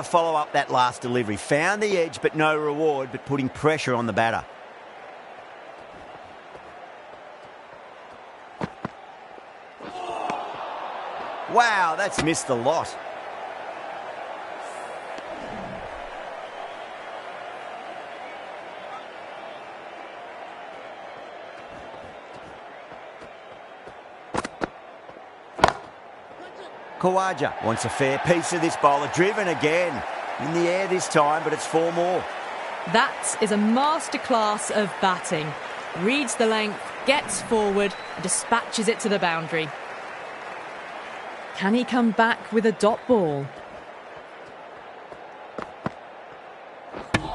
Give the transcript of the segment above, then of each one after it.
Follow up that last delivery. Found the edge, but no reward, but putting pressure on the batter. Wow, that's missed the lot. Khawaja wants a fair piece of this bowler. Driven again. In the air this time, but it's 4 more. That is a masterclass of batting. Reads the length, gets forward, and dispatches it to the boundary. Can he come back with a dot ball?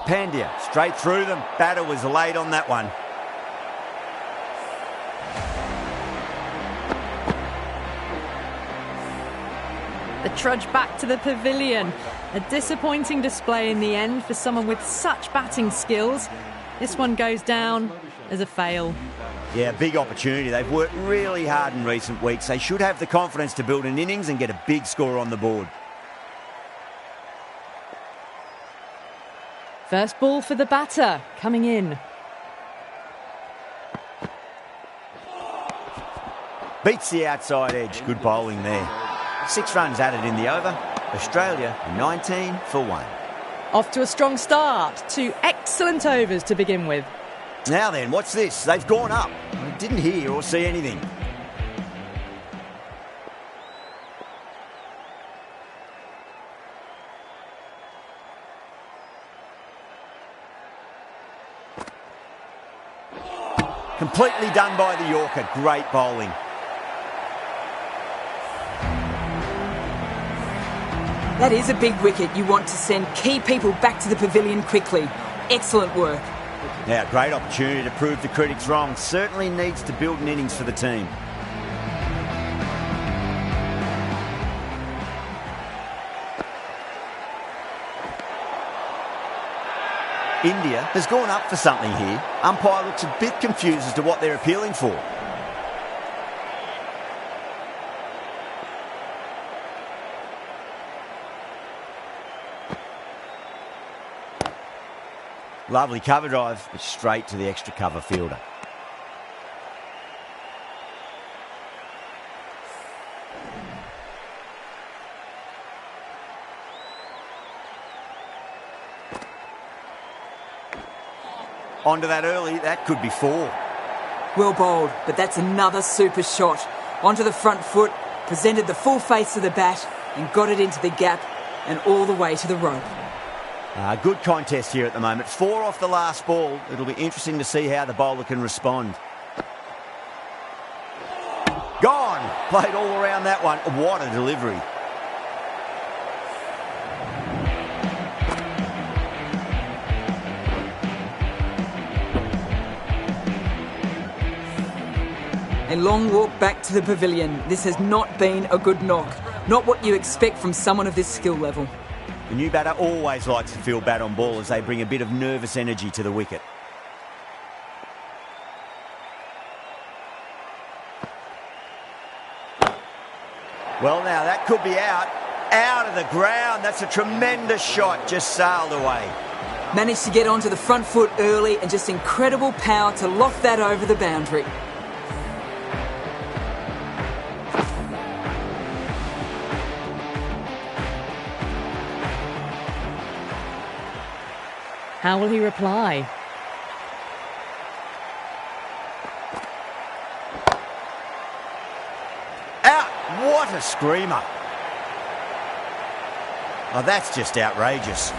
Pandya, straight through them. Batter was late on that one. The trudge back to the pavilion. A disappointing display in the end for someone with such batting skills. This one goes down as a fail. Yeah, big opportunity. They've worked really hard in recent weeks. They should have the confidence to build an innings and get a big score on the board. First ball for the batter, coming in. Beats the outside edge. Good bowling there. 6 runs added in the over. Australia 19 for 1. Off to a strong start. 2 excellent overs to begin with. Now then, what's this? They've gone up. I didn't hear or see anything. Completely done by the Yorker. Great bowling. That is a big wicket. You want to send key people back to the pavilion quickly. Excellent work. Now, great opportunity to prove the critics wrong. Certainly needs to build an innings for the team. India has gone up for something here. Umpire looks a bit confused as to what they're appealing for. Lovely cover drive, but straight to the extra cover fielder. Onto that early, that could be 4. Well bowled, but that's another super shot. Onto the front foot, presented the full face of the bat and got it into the gap and all the way to the rope. Good contest here at the moment. 4 off the last ball. It'll be interesting to see how the bowler can respond. Gone! Played all around that one. What a delivery. A long walk back to the pavilion. This has not been a good knock. Not what you expect from someone of this skill level. The new batter always likes to feel bat on ball as they bring a bit of nervous energy to the wicket. Well, now that could be out. Out of the ground. That's a tremendous shot. Just sailed away. Managed to get onto the front foot early and just incredible power to loft that over the boundary. How will he reply? Out! What a screamer. Oh, that's just outrageous.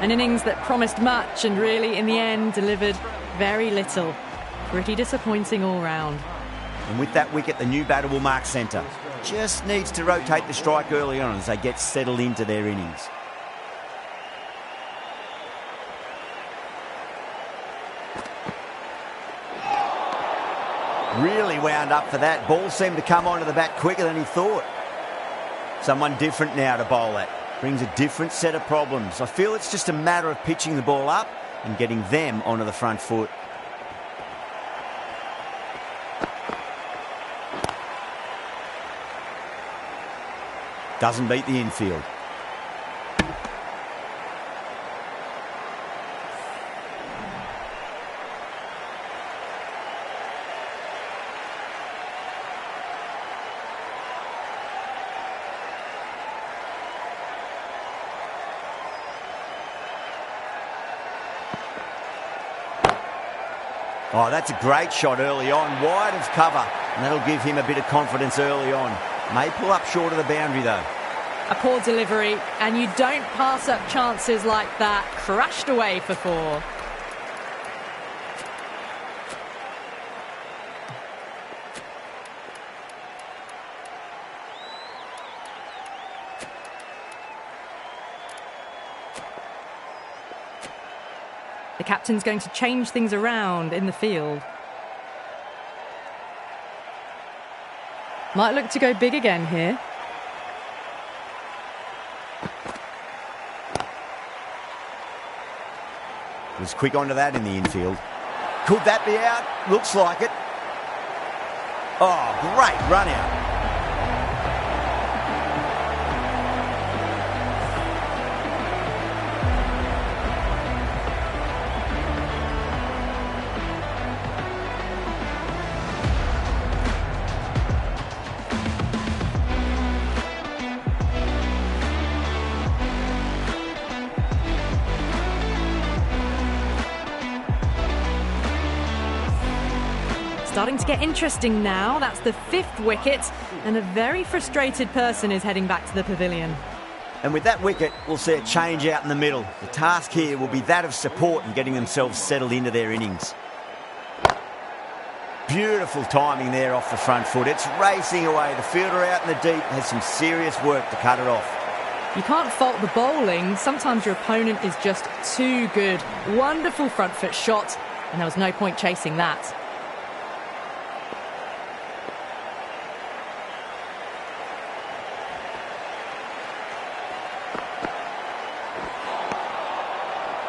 An innings that promised much and really, in the end, delivered very little. Pretty disappointing all round. And with that wicket, the new batter will mark centre. Just needs to rotate the strike early on as they get settled into their innings. Really wound up for that. Ball seemed to come onto the bat quicker than he thought. Someone different now to bowl at. Brings a different set of problems. I feel it's just a matter of pitching the ball up and getting them onto the front foot. Doesn't beat the infield. Oh, that's a great shot early on, wide of cover, and that'll give him a bit of confidence early on. May pull up short of the boundary, though. A poor delivery, and you don't pass up chances like that. Crashed away for 4. The captain's going to change things around in the field. Might look to go big again here. Was quick onto that in the infield. Could that be out? Looks like it. Oh, great run out. Starting to get interesting now. That's the 5th wicket, and a very frustrated person is heading back to the pavilion. And with that wicket, we'll see a change out in the middle. The task here will be that of support and getting themselves settled into their innings. Beautiful timing there off the front foot. It's racing away. The fielder out in the deep has some serious work to cut it off. You can't fault the bowling. Sometimes your opponent is just too good. Wonderful front foot shot, and there was no point chasing that.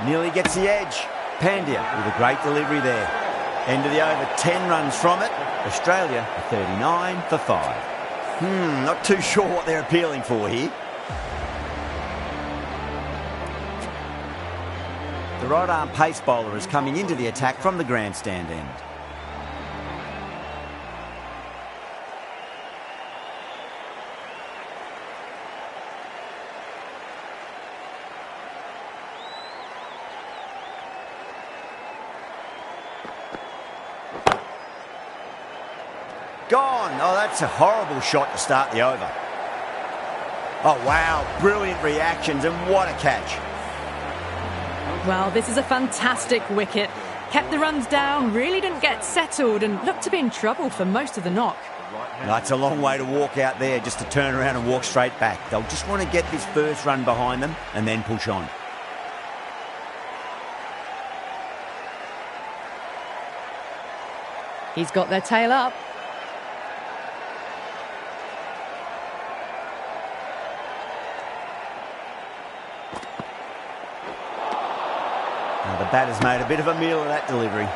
Nearly gets the edge. Pandya with a great delivery there. End of the over, 10 runs from it. Australia 39 for 5. Not too sure what they're appealing for here. The right arm pace bowler is coming into the attack from the grandstand end. Gone. Oh, that's a horrible shot to start the over. Oh, wow. Brilliant reactions, and what a catch. Well, this is a fantastic wicket. Kept the runs down, really didn't get settled, and looked to be in trouble for most of the knock. That's a long way to walk out there just to turn around and walk straight back. They'll just want to get this first run behind them and then push on. He's got their tail up. Now the batter's made a bit of a meal of that delivery.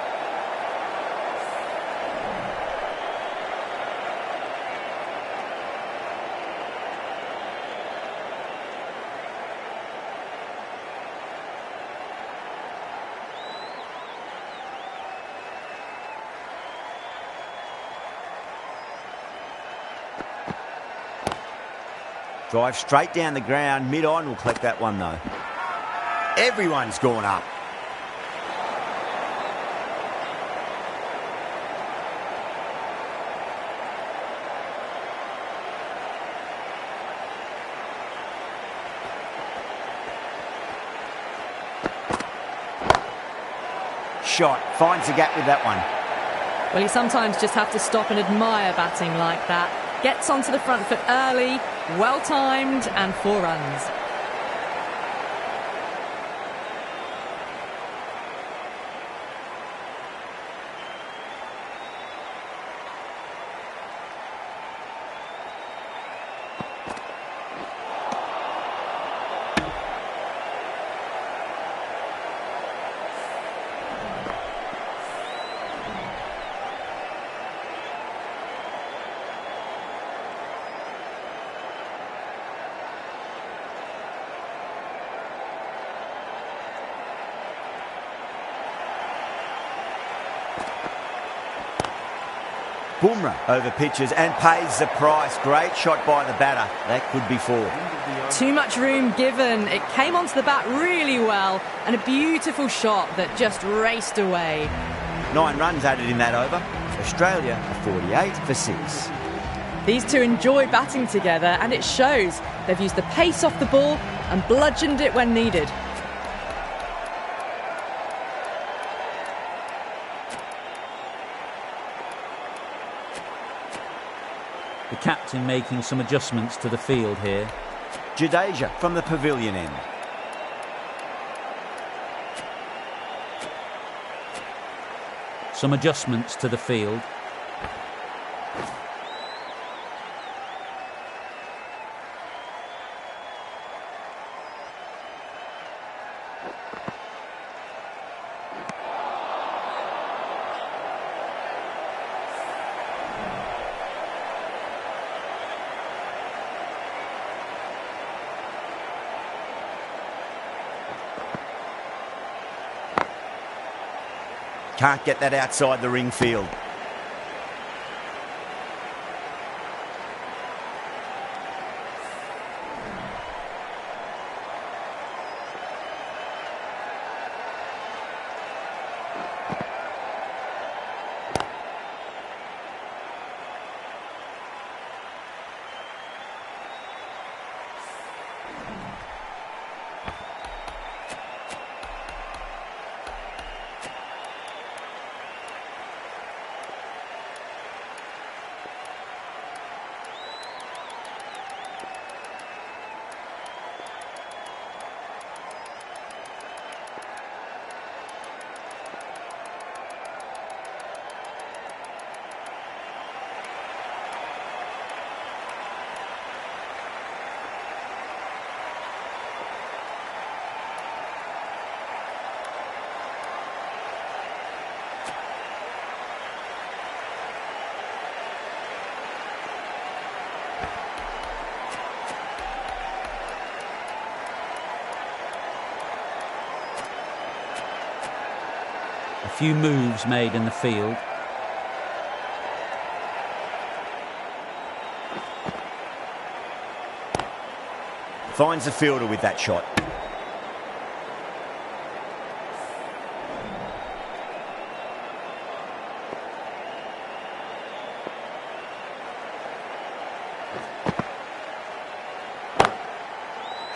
Drive straight down the ground, mid-on, will collect that one though. Everyone's gone up. Shot, finds the gap with that one. Well, you sometimes just have to stop and admire batting like that. Gets onto the front foot early, well timed, and 4 runs. Bumrah over pitches and pays the price. Great shot by the batter. That could be 4. Too much room given. It came onto the bat really well, and a beautiful shot that just raced away. 9 runs added in that over. Australia are 48 for 6. These two enjoy batting together, and it shows. They've used the pace off the ball and bludgeoned it when needed. The captain making some adjustments to the field here. Jadeja from the pavilion end. Some adjustments to the field. Can't get that outside the ring field. A few moves made in the field. Finds the fielder with that shot.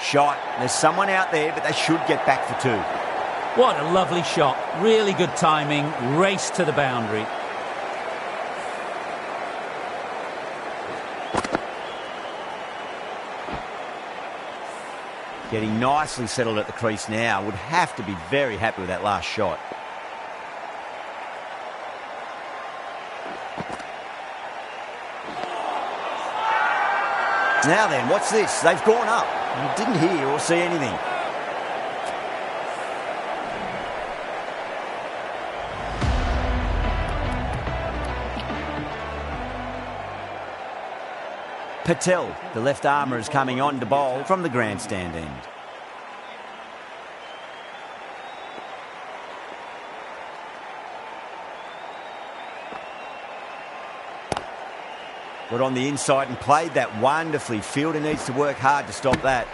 Shot. There's someone out there, but they should get back for 2. What a lovely shot. Really good timing. Race to the boundary. Getting nicely settled at the crease now. Would have to be very happy with that last shot. Now then, what's this? They've gone up. You didn't hear or see anything. Patel, the left armour, is coming on to bowl from the grandstand end. Got on the inside and played that wonderfully. Fielder needs to work hard to stop that.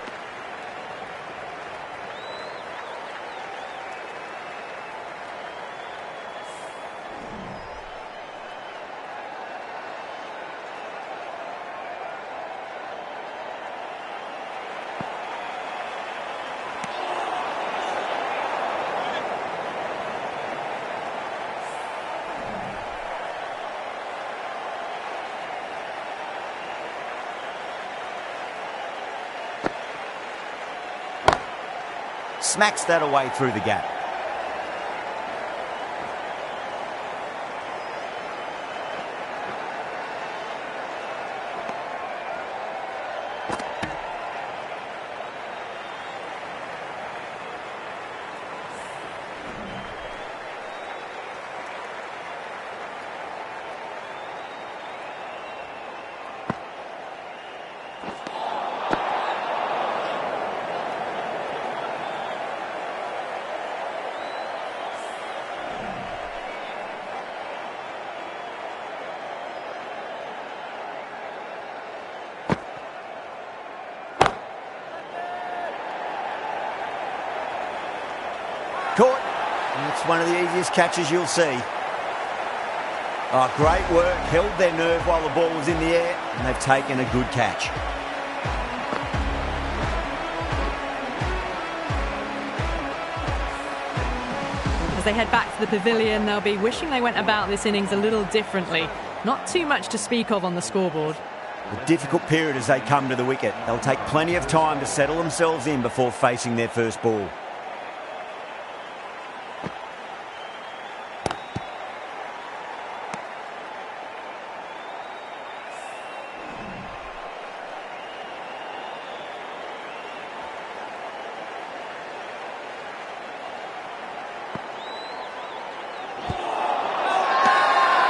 Smacks that away through the gap. It's one of the easiest catches you'll see. Oh, great work. Held their nerve while the ball was in the air, and they've taken a good catch. As they head back to the pavilion, they'll be wishing they went about this innings a little differently. Not too much to speak of on the scoreboard. A difficult period as they come to the wicket. They'll take plenty of time to settle themselves in before facing their first ball.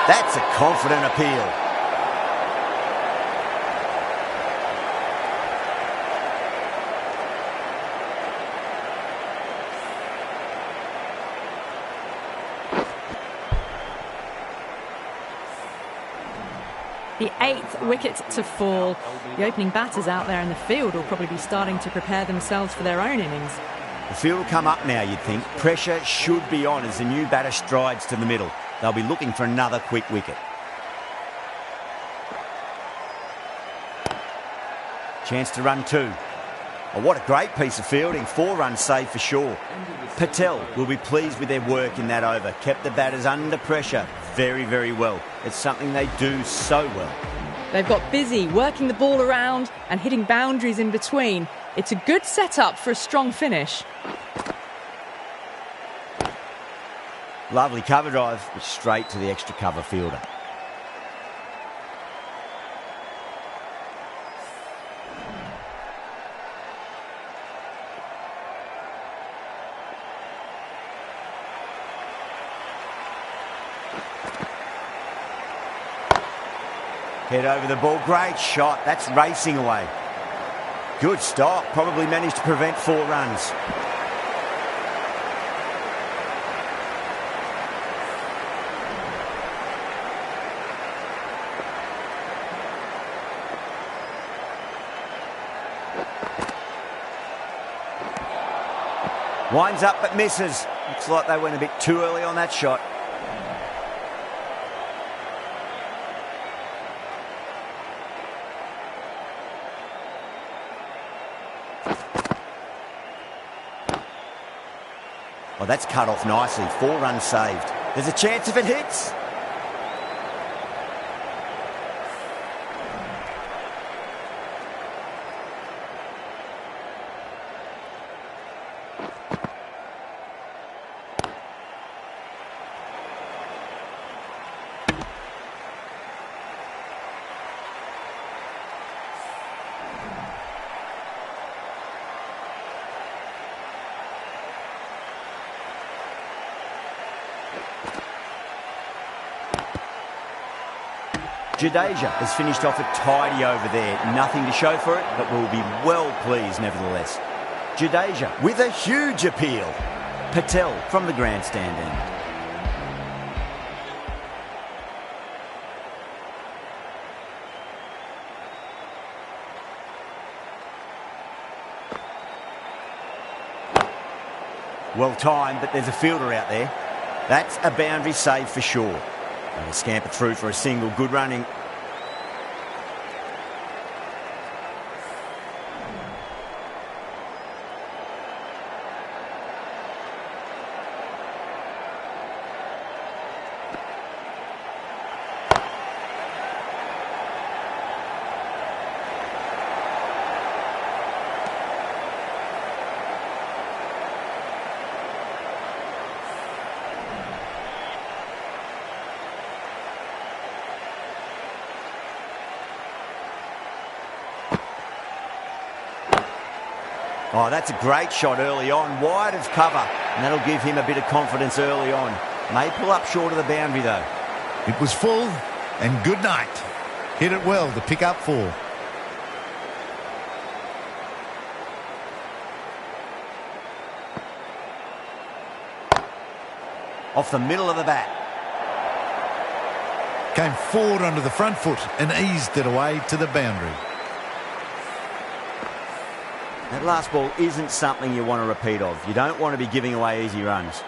That's a confident appeal. The 8th wicket to fall. The opening batters out there in the field will probably be starting to prepare themselves for their own innings. The field will come up now, you'd think. Pressure should be on as the new batter strides to the middle. They'll be looking for another quick wicket. Chance to run 2. Oh, what a great piece of fielding. 4 runs saved for sure. Patel will be pleased with their work in that over. Kept the batters under pressure very, very well. It's something they do so well. They've got busy working the ball around and hitting boundaries in between. It's a good setup for a strong finish. Lovely cover drive, but straight to the extra cover fielder. Head over the ball, great shot, that's racing away. Good stop, probably managed to prevent 4 runs. Winds up but misses. Looks like they went a bit too early on that shot. Oh, that's cut off nicely. 4 runs saved. There's a chance if it hits. Jadeja has finished off a tidy over there. Nothing to show for it, but will be well pleased nevertheless. Jadeja with a huge appeal. Patel from the grandstand end. Well timed, but there's a fielder out there. That's a boundary save for sure. And a scamper through for a single. Good running. Oh, that's a great shot early on, wide of cover, and that'll give him a bit of confidence early on. May pull up short of the boundary though. It was full, and good night. Hit it well to pick up 4. Off the middle of the bat. Came forward onto the front foot and eased it away to the boundary. That last ball isn't something you want to repeat of. You don't want to be giving away easy runs.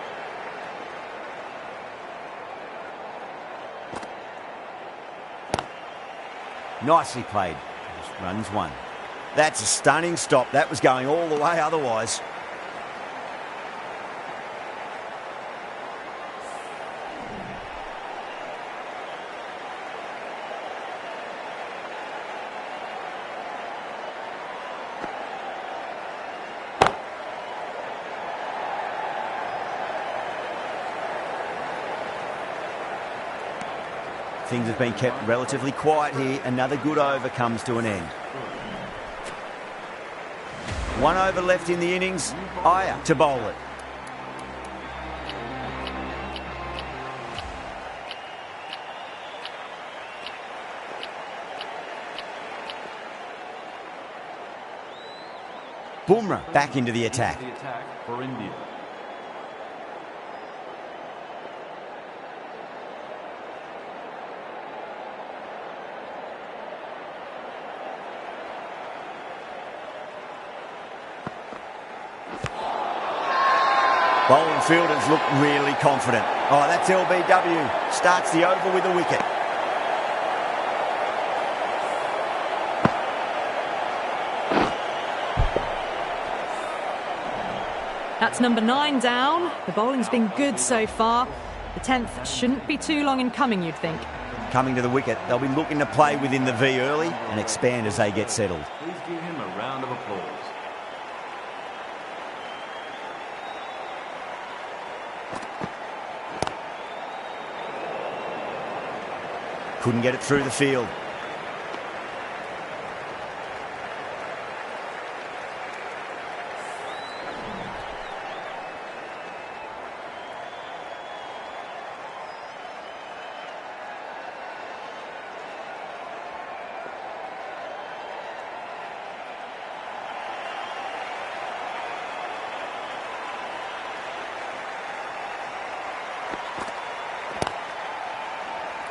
Nicely played. Just runs one. That's a stunning stop. That was going all the way otherwise. Things have been kept relatively quiet here. Another good over comes to an end. 1 over left in the innings. Iyer to bowl it. Bumrah back into the attack. For India. Bowling fielders look really confident. Oh, that's LBW. Starts the over with a wicket. That's number 9 down. The bowling's been good so far. The 10th shouldn't be too long in coming, you'd think. Coming to the wicket, they'll be looking to play within the V early and expand as they get settled. Please give him a round of applause. Couldn't get it through the field.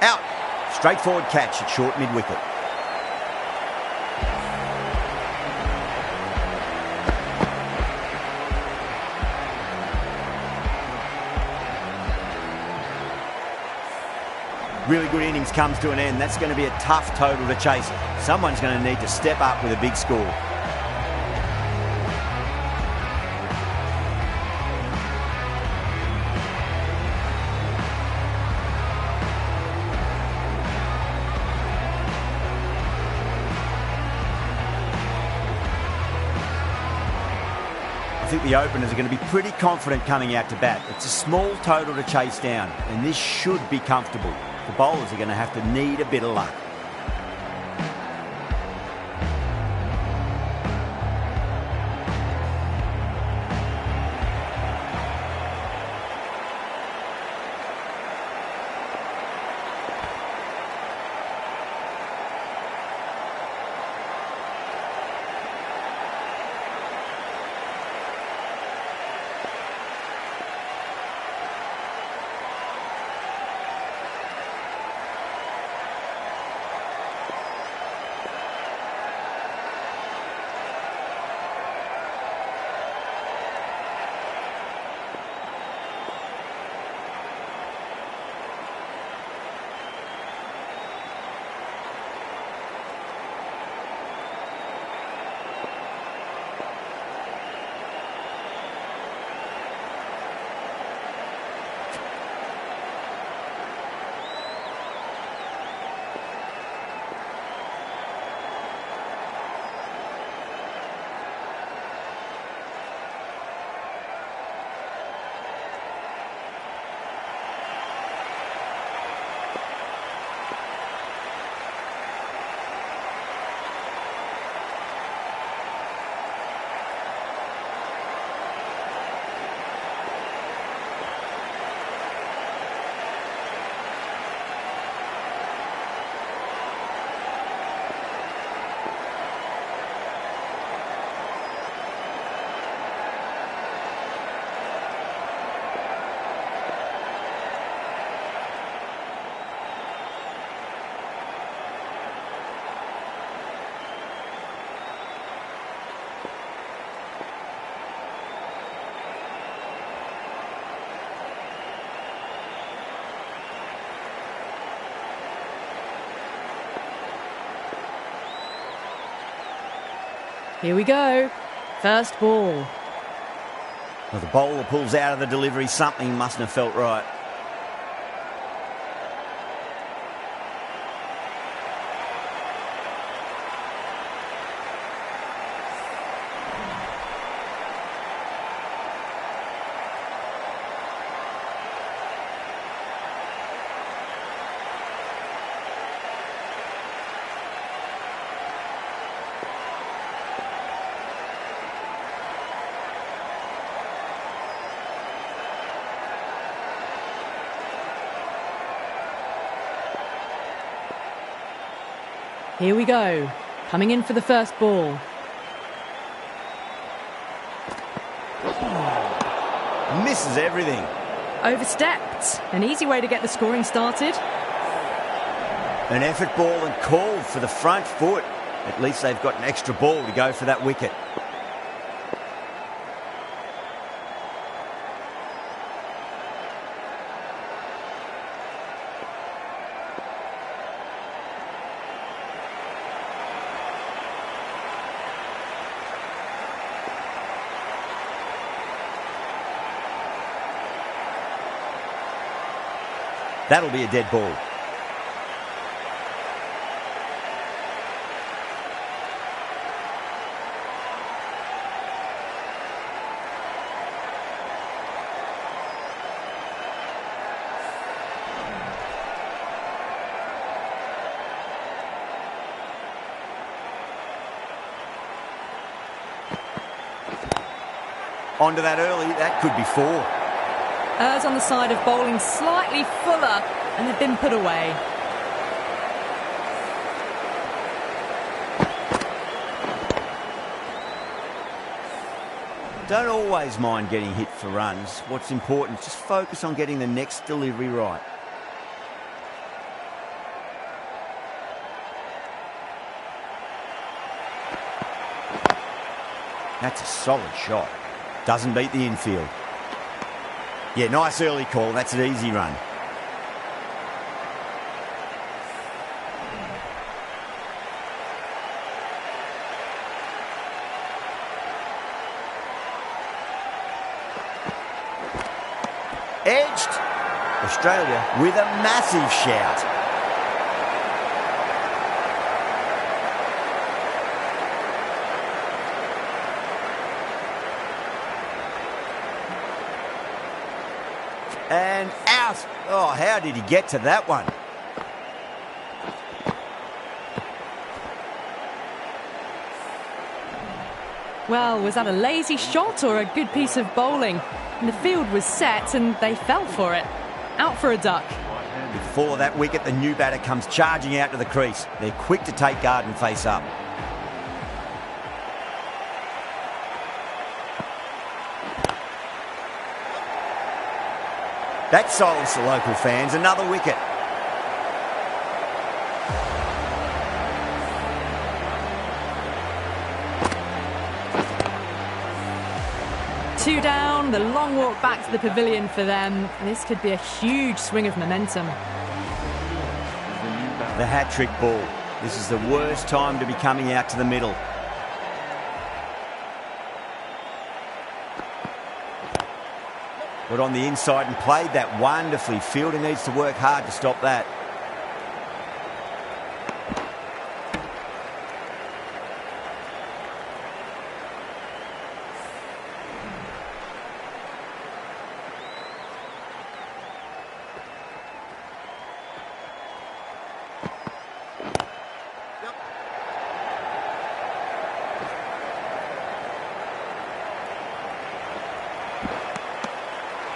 Out. Straightforward catch at short mid-wicket. Really good innings comes to an end. That's going to be a tough total to chase. Someone's going to need to step up with a big score. I think the openers are going to be pretty confident coming out to bat. It's a small total to chase down, and this should be comfortable. The bowlers are going to have to need a bit of luck. Here we go. First ball. Well, the bowler pulls out of the delivery. Something mustn't have felt right. Here we go. Coming in for the first ball. Misses everything. Overstepped. An easy way to get the scoring started. An effort ball and called for the front foot. At least they've got an extra ball to go for that wicket. That'll be a dead ball. Onto that early, that could be 4. Errs on the side of bowling slightly fuller, and they've been put away. Don't always mind getting hit for runs. What's important is just focus on getting the next delivery right. That's a solid shot. Doesn't beat the infield. Yeah, nice early call. That's an easy run. Edged. Australia with a massive shout. And out. Oh, how did he get to that one? Well, was that a lazy shot or a good piece of bowling? And the field was set and they fell for it. Out for a duck. Before that wicket, the new batter comes charging out to the crease. They're quick to take guard and face up. That silenced the local fans. Another wicket. Two down, the long walk back to the pavilion for them. This could be a huge swing of momentum. The hat-trick ball. This is the worst time to be coming out to the middle. Got on the inside and played that wonderfully. Fielder needs to work hard to stop that.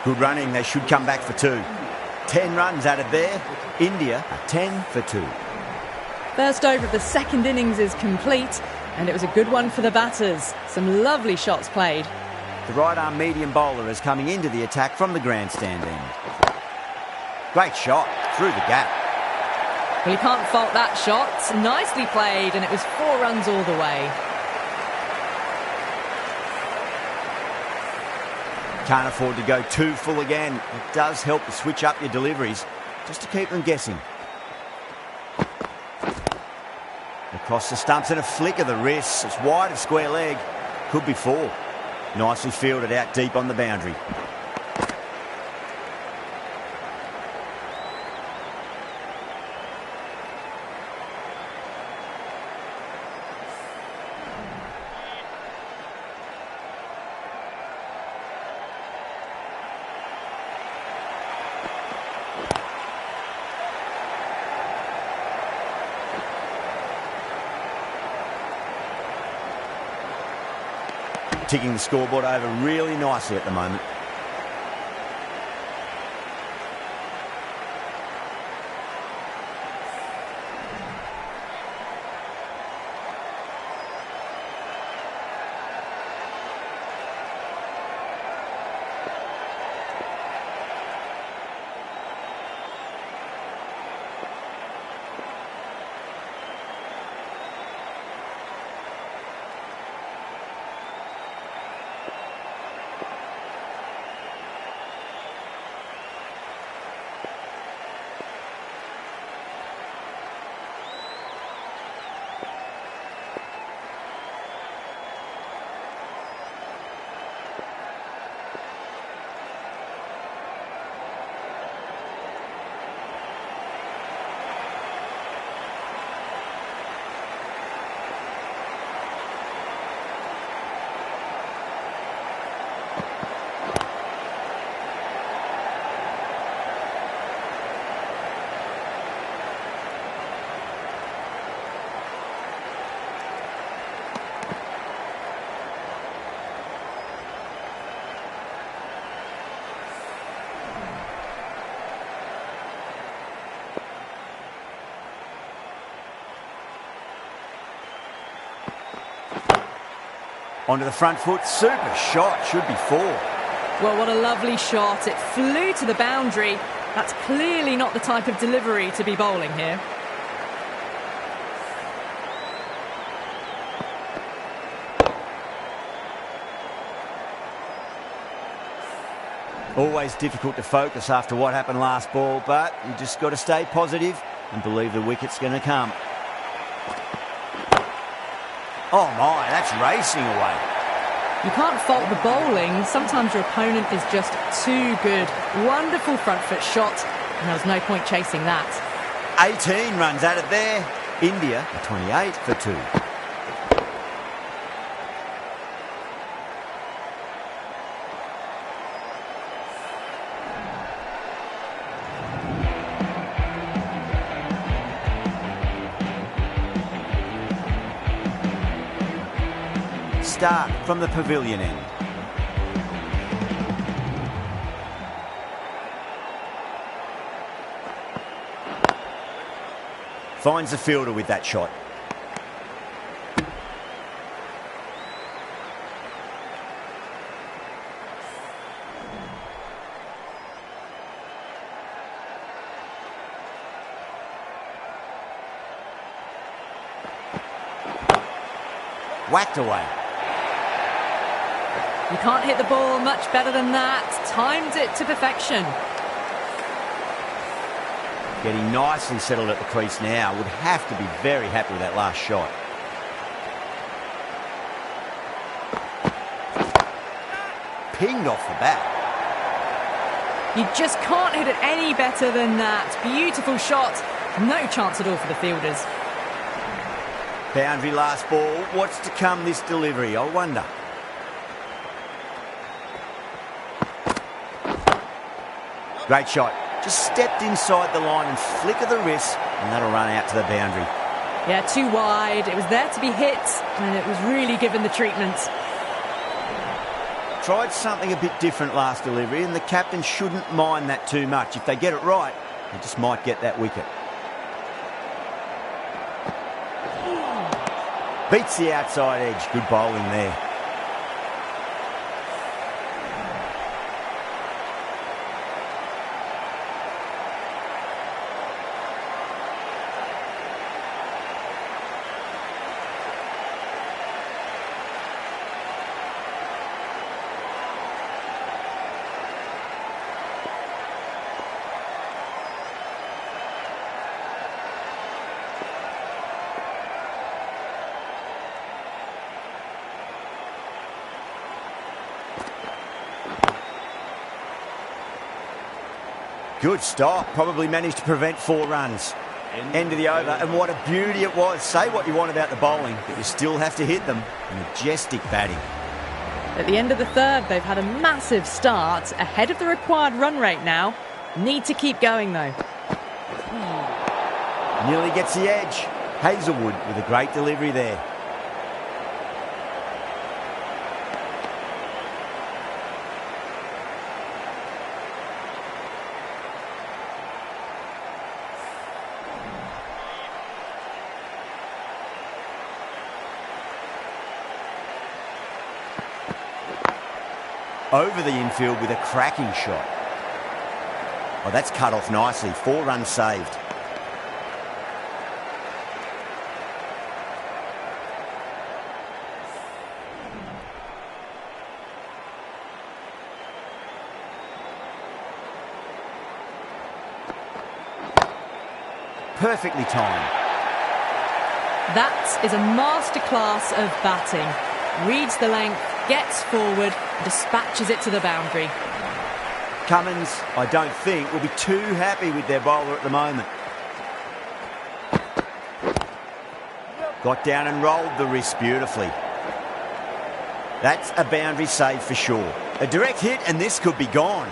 Good running, they should come back for 2. 10 runs added there. India are 10 for 2. First over of the second innings is complete, and it was a good one for the batters. Some lovely shots played. The right-arm medium bowler is coming into the attack from the grandstand end. Great shot, through the gap. Well, you can't fault that shot. Nicely played, and it was 4 runs all the way. Can't afford to go too full again. It does help to switch up your deliveries, just to keep them guessing. Across the stumps and a flick of the wrist. It's wide of square leg. Could be 4. Nicely fielded out deep on the boundary. Ticking the scoreboard over really nicely at the moment. Onto the front foot, super shot, should be 4. Well, what a lovely shot. It flew to the boundary. That's clearly not the type of delivery to be bowling here. Always difficult to focus after what happened last ball, but you just got to stay positive and believe the wicket's going to come. Oh my, that's racing away. You can't fault the bowling. Sometimes your opponent is just too good. Wonderful front foot shot, and there was no point chasing that. 18 runs at it there. India are 28 for 2. Start from the pavilion end. Finds the fielder with that shot. Whacked away. You can't hit the ball much better than that. Timed it to perfection. Getting nicely settled at the crease now. Would have to be very happy with that last shot. Pinged off the bat. You just can't hit it any better than that. Beautiful shot. No chance at all for the fielders. Boundary last ball. What's to come this delivery, I wonder. Great shot. Just stepped inside the line and flick of the wrist, and that'll run out to the boundary. Yeah, too wide. It was there to be hit, and it was really given the treatment. Tried something a bit different last delivery, and the captain shouldn't mind that too much. If they get it right, they just might get that wicket. Beats the outside edge. Good bowling there. Good stop. Probably managed to prevent 4 runs. End of the over, and what a beauty it was. Say what you want about the bowling, but you still have to hit them. Majestic batting. At the end of the third, they've had a massive start, ahead of the required run rate now. Need to keep going, though. Nearly gets the edge. Hazelwood with a great delivery there. Over the infield with a cracking shot. Oh, that's cut off nicely. 4 runs saved. Perfectly timed. That is a masterclass of batting. Reads the length, gets forward, dispatches it to the boundary. Cummins, I don't think, will be too happy with their bowler at the moment. Got down and rolled the wrist beautifully. That's a boundary save for sure. A direct hit and this could be gone.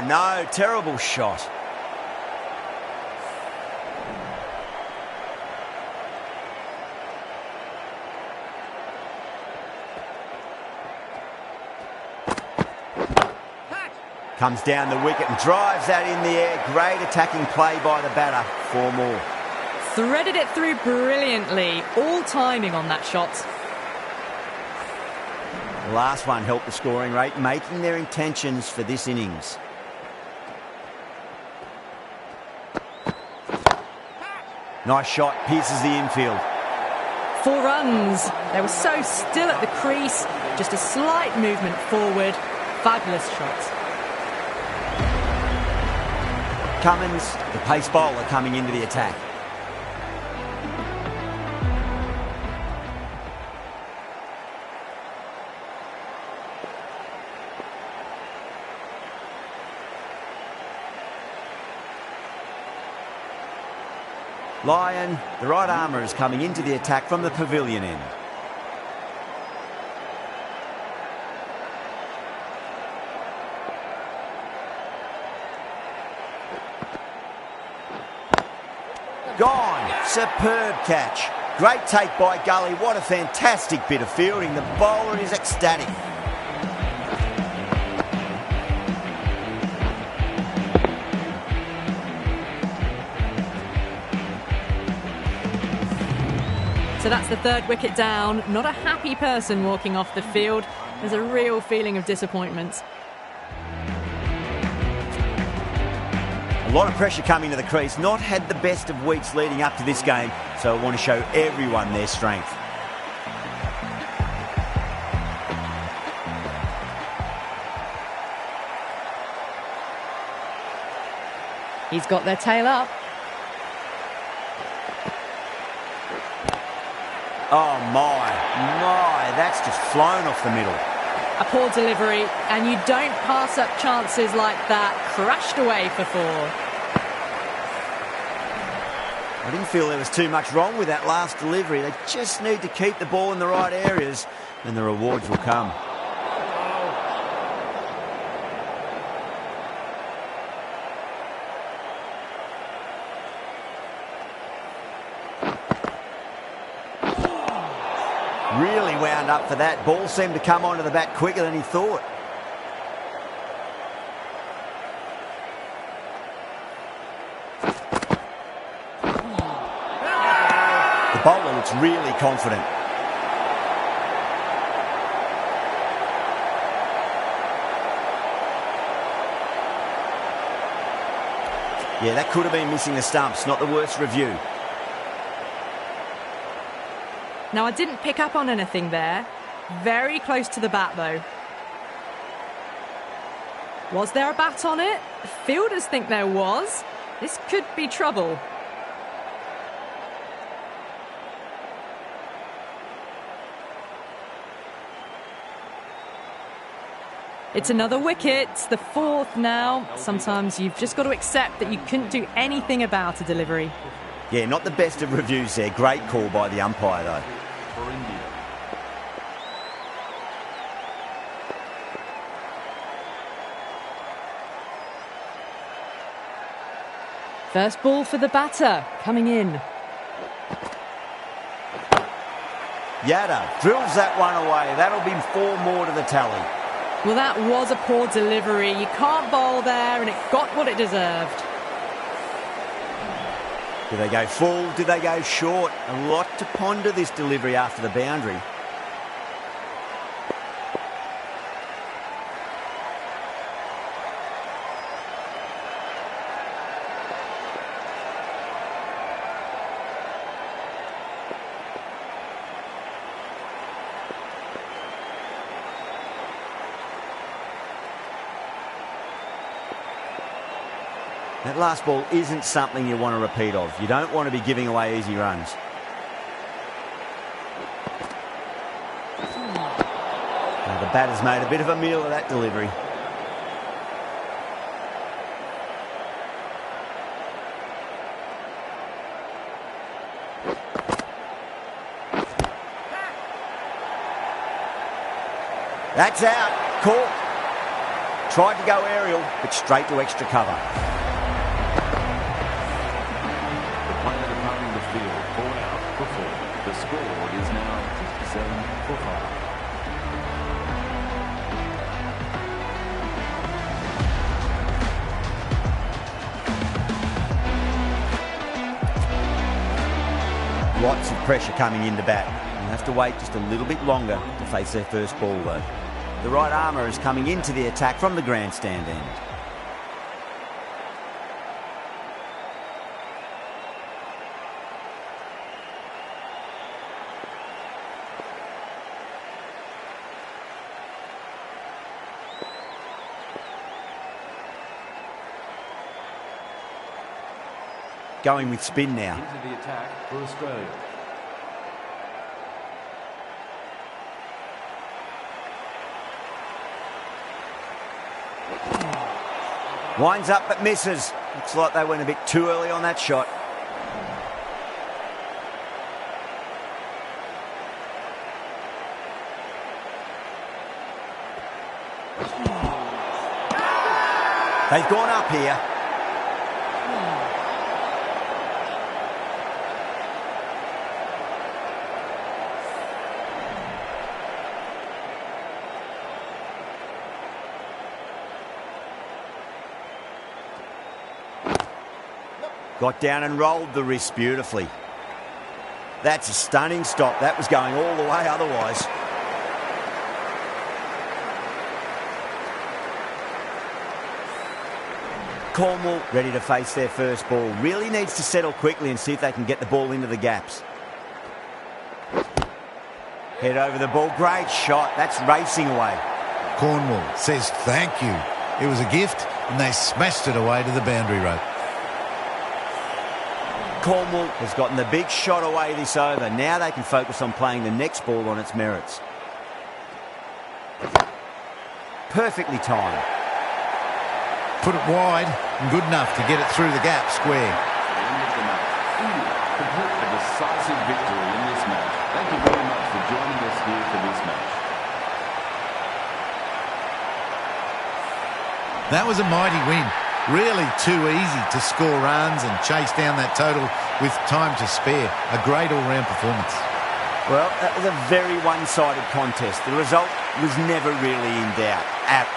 No, terrible shot. Comes down the wicket and drives that in the air. Great attacking play by the batter. 4 more. Threaded it through brilliantly. All timing on that shot. The last one helped the scoring rate, making their intentions for this innings. Nice shot, pierces the infield. 4 runs. They were so still at the crease. Just a slight movement forward. Fabulous shot. Cummins, the pace bowler, coming into the attack. Lyon, the right armour, is coming into the attack from the pavilion end. Gone. Superb catch. Great take by Gully. What a fantastic bit of fielding. The bowler is ecstatic. So that's the 3rd wicket down. Not a happy person walking off the field. There's a real feeling of disappointment. A lot of pressure coming to the crease. Not had the best of weeks leading up to this game, so I want to show everyone their strength. He's got their tail up. Oh my, that's just flown off the middle. A poor delivery, and you don't pass up chances like that. Crashed away for 4. I didn't feel there was too much wrong with that last delivery. They just need to keep the ball in the right areas, and the rewards will come. Really wound up for that. Ball seemed to come onto the bat quicker than he thought. The bowler looks really confident. Yeah, that could have been missing the stumps. Not the worst review. Now, I didn't pick up on anything there. Very close to the bat, though. Was there a bat on it? Fielders think there was. This could be trouble. It's another wicket, the fourth now. Sometimes you've just got to accept that you couldn't do anything about a delivery. Yeah, not the best of reviews there. Great call by the umpire, though. For India. First ball for the batter, coming in. Yada drills that one away. That'll be 4 more to the tally. Well, that was a poor delivery. You can't bowl there, and it got what it deserved. Did they go full? Did they go short? A lot to ponder this delivery after the boundary. That last ball isn't something you want to repeat of. You don't want to be giving away easy runs. Now the batter's made a bit of a meal of that delivery. That's out. Caught. Tried to go aerial, but straight to extra cover. The score is now 57 for 5. Lots of pressure coming into bat. You'll have to wait just a little bit longer to face their first ball, though. The right armour is coming into the attack from the grandstand end. Going with spin now. Into the attack for Australia. Winds up but misses. Looks like they went a bit too early on that shot. They've gone up here. Got down and rolled the wrist beautifully. That's a stunning stop. That was going all the way otherwise. Cornwall ready to face their first ball. Really needs to settle quickly and see if they can get the ball into the gaps. Head over the ball. Great shot. That's racing away. Cornwall says thank you. It was a gift and they smashed it away to the boundary rope. Cornwall has gotten the big shot away this over. Now they can focus on playing the next ball on its merits. Perfectly timed. Put it wide and good enough to get it through the gap square. End of the match. India complete a decisive victory in this match. Thank you very much for joining us here for this match. That was a mighty win. Really too easy to score runs and chase down that total with time to spare. A great all-round performance. Well, that was a very one-sided contest. The result was never really in doubt at